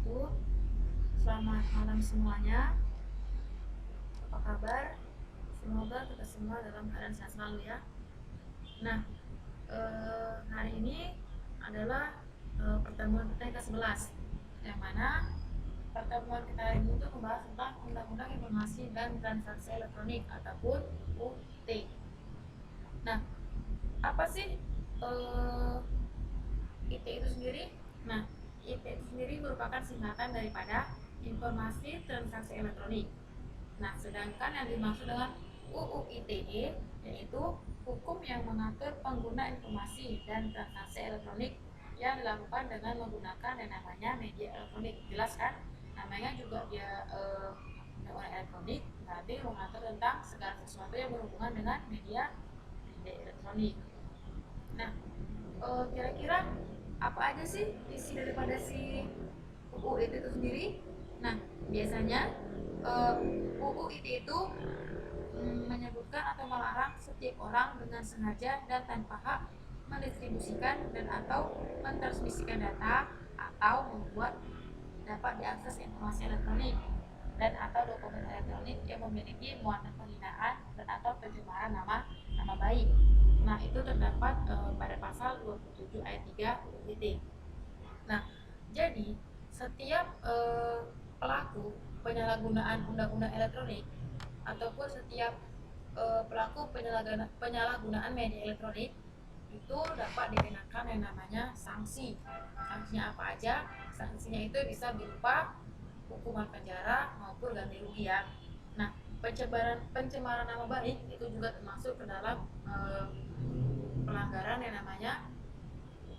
wabarakatuh. Selamat malam semuanya. Apa kabar? Semoga kita semua dalam keadaan sehat selalu ya. Nah, hari ini adalah pertemuan kita yang ke-11, yang mana pertemuan kita hari ini untuk membahas tentang Undang-Undang Informasi dan Transaksi Elektronik ataupun UIT. Nah, apa sih IT itu sendiri? Nah, IT itu sendiri merupakan singkatan daripada Informasi Transaksi Elektronik. Nah, sedangkan yang dimaksud dengan UU ITE yaitu hukum yang mengatur pengguna informasi dan transaksi elektronik yang dilakukan dengan menggunakan yang namanya media elektronik. Jelas kan? Namanya juga dia undang-undang elektronik, berarti mengatur tentang segala sesuatu yang berhubungan dengan media elektronik. Nah, kira-kira apa aja sih isi daripada si UU itu sendiri? Nah, biasanya UU itu menyebutkan atau melarang setiap orang dengan sengaja dan tanpa hak mendistribusikan dan atau mentransmisikan data atau membuat dapat diakses informasi elektronik dan atau dokumen elektronik yang memiliki muatan penghinaan dan atau pencemaran nama baik. Nah, itu terdapat pada pasal 27 ayat 3 UU ITE. Nah, jadi setiap pelaku penyalahgunaan undang-undang elektronik ataupun setiap pelaku penyalahgunaan media elektronik itu dapat dikenakan yang namanya sanksi. Sanksinya apa aja? Sanksinya itu bisa berupa hukuman penjara maupun ganti rugi ya. Nah, pencemaran nama baik itu juga termasuk ke dalam pelanggaran yang namanya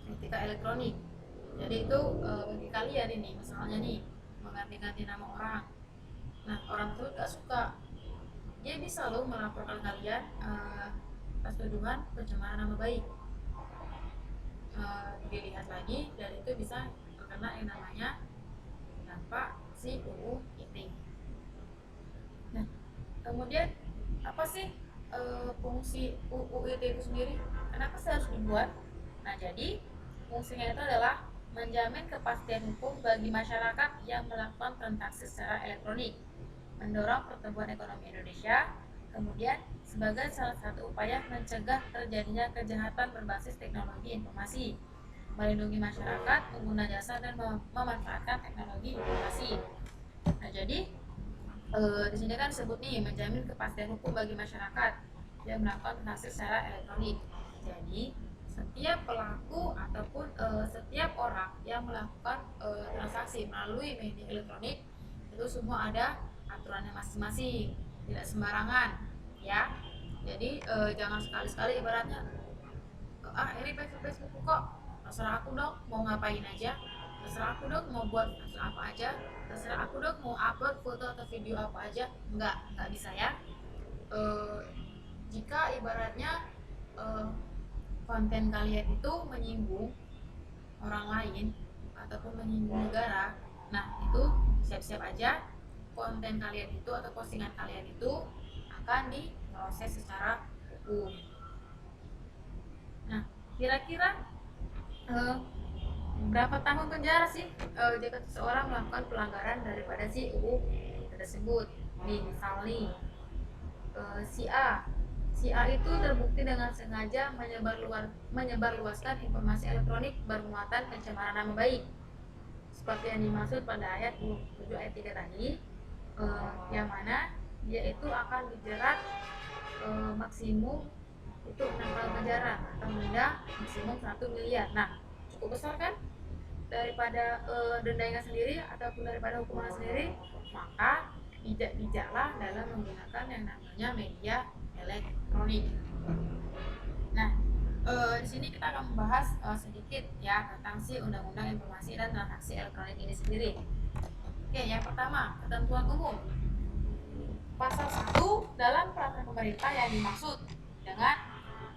etika elektronik. Jadi itu bagi kalian ini misalnya nih mengganti-ganti nama orang. Nah, orang itu gak suka, dia bisa loh melaporkan kalian atas tuduhan pencemaran nama baik. Dilihat lagi dan itu bisa terkena yang namanya dampak si UU ITE. Nah, kemudian apa sih fungsi UU ITE itu sendiri? Kenapa sih harus dibuat? Nah, jadi fungsinya itu adalah menjamin kepastian hukum bagi masyarakat yang melakukan transaksi secara elektronik, mendorong pertumbuhan ekonomi Indonesia, kemudian sebagai salah satu upaya mencegah terjadinya kejahatan berbasis teknologi informasi, melindungi masyarakat pengguna jasa dan memanfaatkan teknologi informasi. Nah, jadi di sini kan disebut nih menjamin kepastian hukum bagi masyarakat yang melakukan transaksi secara elektronik. Jadi setiap pelaku ataupun setiap orang yang melakukan transaksi melalui media elektronik itu semua ada aturannya masing-masing, tidak sembarangan ya. Jadi jangan sekali-sekali ibaratnya ini Facebook kok, terserah aku dong mau ngapain aja, terserah aku dong mau buat apa aja, terserah aku dong mau upload foto atau video apa aja. Nggak bisa ya. Jika ibaratnya konten kalian itu menyinggung orang lain ataupun menyinggung negara, nah itu siap-siap aja konten kalian itu atau postingan kalian itu akan diproses secara hukum. Nah, kira-kira berapa tahun penjara sih jika seseorang melakukan pelanggaran daripada si UU tersebut? Misalnya si A itu terbukti dengan sengaja menyebarluaskan informasi elektronik bermuatan pencemaran nama baik seperti yang dimaksud pada ayat 27 ayat 3 tadi, yang mana dia itu akan dijerat maksimum itu 6 tahun penjara atau denda maksimum 1 miliar. Nah, cukup besar kan daripada dendanya sendiri ataupun daripada hukuman sendiri. Maka bijaklah dalam menggunakan yang namanya media elektronik. Nah, di sini kita akan membahas sedikit ya tentang si Undang-Undang Informasi dan Transaksi Elektronik ini sendiri. Oke, yang pertama, ketentuan umum. Pasal 1 dalam peraturan pemerintah yang dimaksud dengan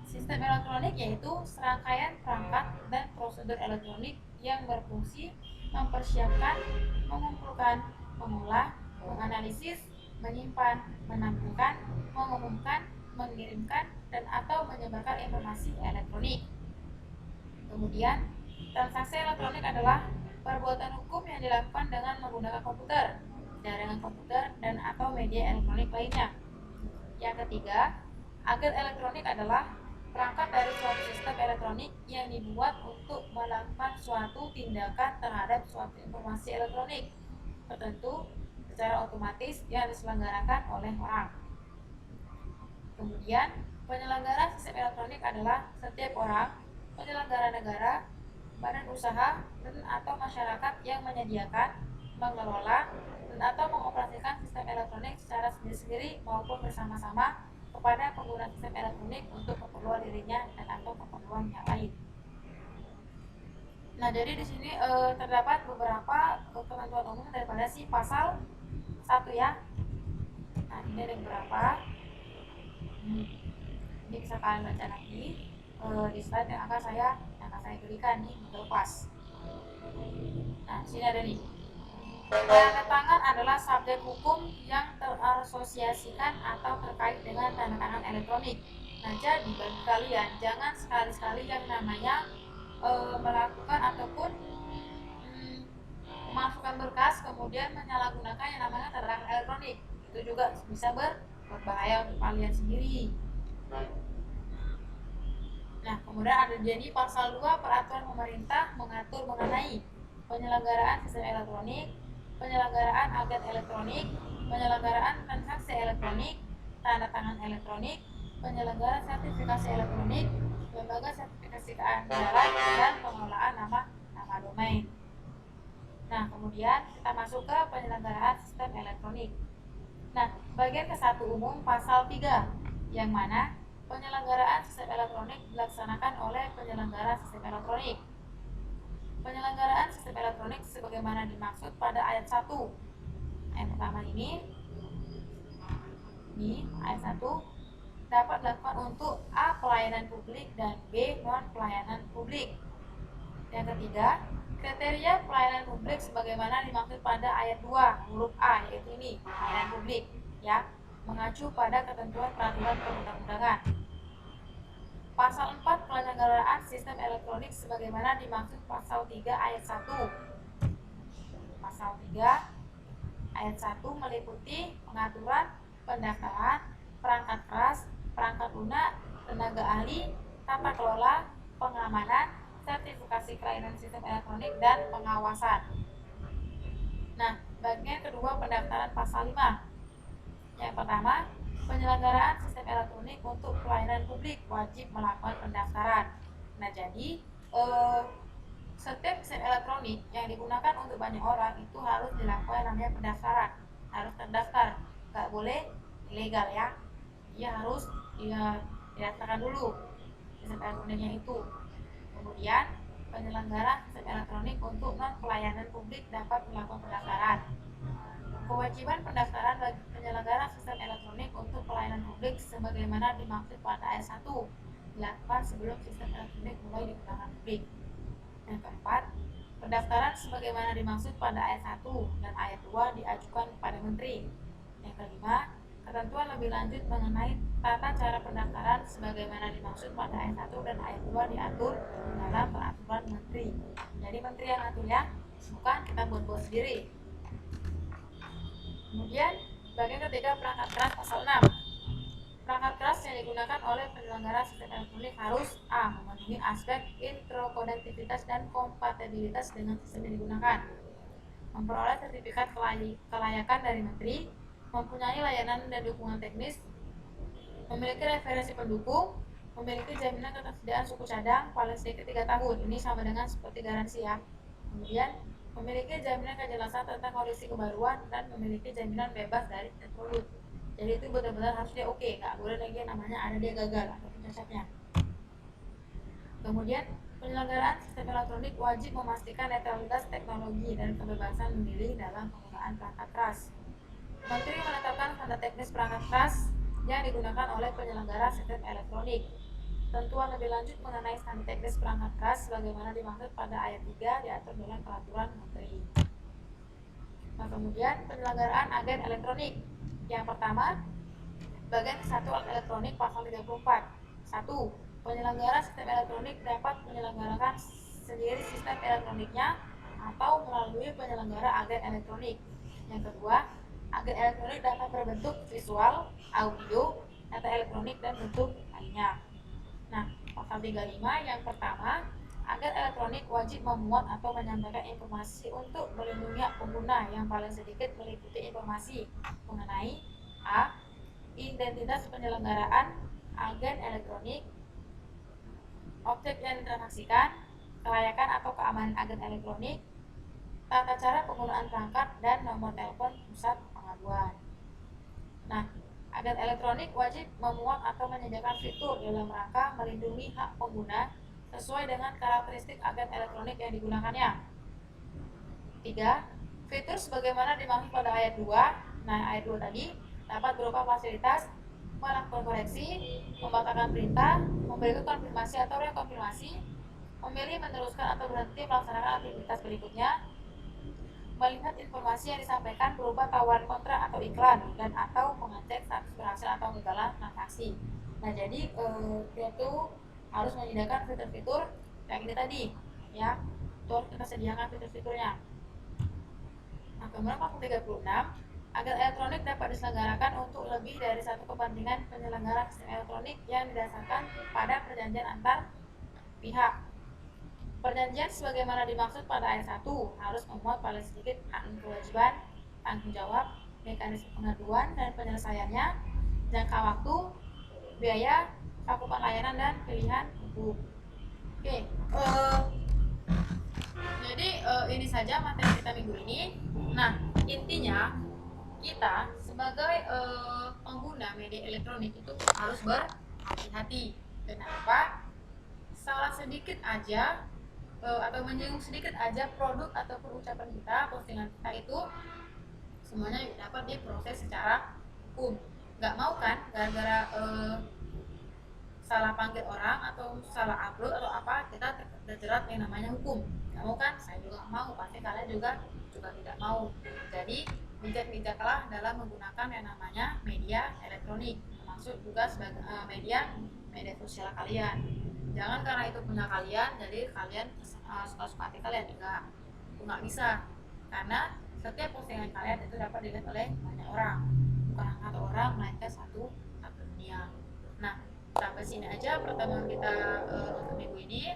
sistem elektronik yaitu serangkaian perangkat dan prosedur elektronik yang berfungsi mempersiapkan, mengumpulkan, mengolah, menganalisis, menyimpan, menampilkan, mengumumkan, mengirimkan, dan atau menyebarkan informasi elektronik. Kemudian, transaksi elektronik adalah perbuatan hukum yang dilakukan dengan menggunakan komputer, jaringan komputer, dan atau media elektronik lainnya. Yang ketiga, agen elektronik adalah perangkat dari suatu sistem elektronik yang dibuat untuk melakukan suatu tindakan terhadap suatu informasi elektronik tertentu secara otomatis yang diselenggarakan oleh orang. Kemudian, penyelenggara sistem elektronik adalah setiap orang, penyelenggara negara, badan usaha, dan atau masyarakat yang menyediakan, mengelola, dan atau mengoperasikan sistem elektronik secara sendiri-sendiri maupun bersama-sama kepada pengguna sistem elektronik untuk keperluan dirinya dan atau keperluan yang lain. Nah, jadi di sini terdapat beberapa ketentuan umum daripada si pasal 1 ya. Nah, ini ada beberapa. Ini bisa kalian baca nanti di slide yang akan saya berikan nih lepas. Nah, sini ada nih. Tanda tangan adalah subjek hukum yang terasosiasikan atau terkait dengan tanda tangan elektronik. Nah, jadi bagi kalian jangan sekali-sekali yang namanya melakukan ataupun memasukkan berkas kemudian menyalahgunakan yang namanya tanda tangan elektronik. Itu juga bisa berbahaya untuk kalian sendiri. Nah, kemudian ada jadi pasal 2 peraturan pemerintah mengatur mengenai penyelenggaraan sistem elektronik, penyelenggaraan agen elektronik, penyelenggaraan transaksi elektronik, tanda tangan elektronik, penyelenggara sertifikasi elektronik, lembaga sertifikasi keandalan, dan pengelolaan nama domain. Nah, kemudian kita masuk ke penyelenggaraan sistem elektronik. Nah, bagian ke-1 umum pasal 3 yang mana penyelenggaraan sistem elektronik dilaksanakan oleh penyelenggara sistem elektronik. Penyelenggaraan sistem elektronik sebagaimana dimaksud pada ayat 1. Ayat pertama ini ayat 1 dapat dilakukan untuk A. pelayanan publik dan B. non pelayanan publik. Yang ketiga, kriteria pelayanan publik sebagaimana dimaksud pada ayat 2 huruf A, yaitu ini pelayanan publik ya, mengacu pada ketentuan peraturan perundang-undangan. Pasal 4 penyelenggaraan sistem elektronik sebagaimana dimaksud pasal 3 ayat 1. Pasal 3 ayat 1 meliputi pengaturan pendaftaran, perangkat keras, perangkat lunak, tenaga ahli, tata kelola, pengamanan, sertifikasi kelainan sistem elektronik, dan pengawasan. Nah, bagian kedua pendaftaran pasal 5. Yang pertama, penyelenggaraan sistem elektronik untuk pelayanan publik wajib melakukan pendaftaran. Nah, jadi setiap sistem elektronik yang digunakan untuk banyak orang itu harus dilakukan namanya pendaftaran, harus terdaftar, nggak boleh ilegal ya. Dia harus didaftarkan dulu sistem elektroniknya itu. Kemudian penyelenggara sistem elektronik untuk non pelayanan publik dapat melakukan pendaftaran. Kewajiban pendaftaran bagi penyelenggara sistem elektronik untuk pelayanan publik sebagaimana dimaksud pada ayat 1 dilakukan sebelum sistem elektronik mulai digunakan publik. Yang keempat, pendaftaran sebagaimana dimaksud pada ayat 1 dan ayat 2 diajukan kepada menteri. Yang kelima, ketentuan lebih lanjut mengenai tata cara pendaftaran sebagaimana dimaksud pada ayat 1 dan ayat 2 diatur dalam peraturan menteri. Jadi menteri yang atur ya, bukan kita buat-buat sendiri. Kemudian bagian ketiga perangkat keras pasal 6. Perangkat keras yang digunakan oleh penyelenggara sistem elektronik harus A. memenuhi aspek interoperabilitas dan kompatibilitas dengan sistem yang digunakan, memperoleh sertifikat kelayakan dari menteri, mempunyai layanan dan dukungan teknis, memiliki referensi pendukung, memiliki jaminan ketersediaan suku cadang paling sedikit 3 tahun. Ini sama dengan seperti garansi ya. Kemudian memiliki jaminan kejelasan tentang kondisi kebaruan dan memiliki jaminan bebas dari tertulut. Jadi itu benar-benar harus dia oke, nggak boleh lagi namanya ada dia gagal atau cacatnya. Kemudian penyelenggaraan sistem elektronik wajib memastikan netralitas teknologi dan kebebasan memilih dalam penggunaan perangkat keras. Menteri menetapkan standar teknis perangkat keras yang digunakan oleh penyelenggara sistem elektronik. Tentuan lebih lanjut mengenai standar teknis perangkat keras sebagaimana dimaksud pada ayat 3 diatur dalam peraturan menteri. Nah, kemudian penyelenggaraan agen elektronik. Yang pertama, bagian ke-1 alat elektronik pasal 34. 1. Penyelenggara sistem elektronik dapat menyelenggarakan sendiri sistem elektroniknya atau melalui penyelenggara agen elektronik. Yang kedua, agen elektronik dapat berbentuk visual, audio, data elektronik, dan bentuk lainnya. Nah, pasal 35 yang pertama, agen elektronik wajib memuat atau menyampaikan informasi untuk melindungi hak pengguna yang paling sedikit meliputi informasi mengenai A. Identitas penyelenggaraan agen elektronik, objek yang ditransaksikan, kelayakan atau keamanan agen elektronik, tata cara penggunaan perangkat, dan nomor telepon pusat pengaduan. Nah, agen elektronik wajib memuat atau menyediakan fitur dalam rangka melindungi hak pengguna sesuai dengan karakteristik agen elektronik yang digunakannya. 3. Fitur sebagaimana dimaksud pada ayat 2. Nah, ayat 2 tadi dapat berupa fasilitas melakukan koreksi, membatalkan perintah, memberikan konfirmasi atau rekonfirmasi, memilih meneruskan atau berhenti melaksanakan aktivitas berikutnya, melihat informasi yang disampaikan berupa tawaran kontrak atau iklan, dan atau mengecek status berhasil atau kegagalan transaksi. Nah, jadi dia tuh harus menyediakan fitur-fitur yang ini tadi, ya. Tuh kita sediakan fitur-fiturnya. Nah, kemudian pasal 36, agen elektronik dapat diselenggarakan untuk lebih dari satu kepentingan penyelenggara sistem elektronik yang didasarkan pada perjanjian antar pihak. Perjanjian sebagaimana dimaksud pada ayat 1 harus memuat paling sedikit hak kewajiban, tanggung jawab, mekanisme pengaduan dan penyelesaiannya, jangka waktu, biaya, cakupan layanan, dan pilihan hukum. Oke, jadi ini saja materi kita minggu ini. Nah, intinya kita sebagai pengguna media elektronik itu harus berhati-hati. Kenapa? Salah sedikit aja atau menyinggung sedikit aja produk ataupun ucapan kita, postingan kita itu semuanya dapat diproses secara hukum. Nggak mau kan gara-gara salah panggil orang atau salah upload atau apa kita terjerat yang namanya hukum. Nggak mau kan? Saya juga mau, pasti kalian juga tidak mau. Jadi bijak-bijaklah dalam menggunakan yang namanya media elektronik, termasuk juga sebagai media sosial kalian. Jangan karena itu punya kalian jadi kalian suka-suka hati kalian, nggak bisa, karena setiap postingan kalian itu dapat dilihat oleh banyak orang, bukan hanya satu orang melainkan satu dunia. Nah, sampai sini aja pertemuan kita untuk minggu ini.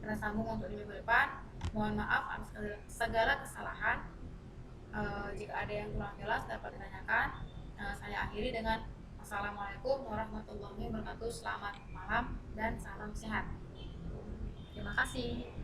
Kita sambung untuk minggu depan. Mohon maaf atas segala kesalahan. Jika ada yang kurang jelas dapat ditanyakan. Saya akhiri dengan Assalamualaikum warahmatullahi wabarakatuh. Selamat malam dan salam sehat. Terima kasih.